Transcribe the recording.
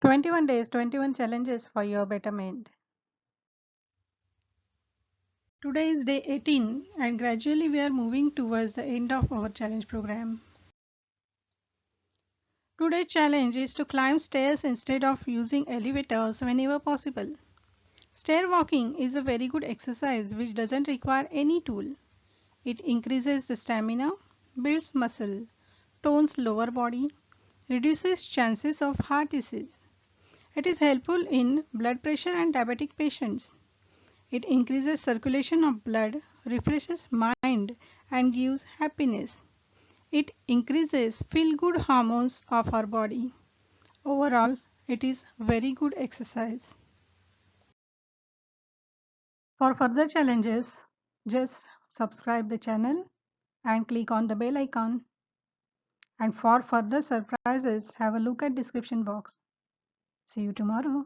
21 days, 21 challenges for your betterment. Today is day 18 and gradually we are moving towards the end of our challenge program. Today's challenge is to climb stairs instead of using elevators whenever possible. Stair walking is a very good exercise which doesn't require any tool. It increases the stamina, builds muscle, tones lower body, reduces chances of heart disease. It is helpful in blood pressure and diabetic patients. It increases circulation of blood, refreshes mind and gives happiness. It increases feel-good hormones of our body. Overall, it is very good exercise. For further challenges, just subscribe the channel and click on the bell icon. And for further surprises, have a look at description box. See you tomorrow.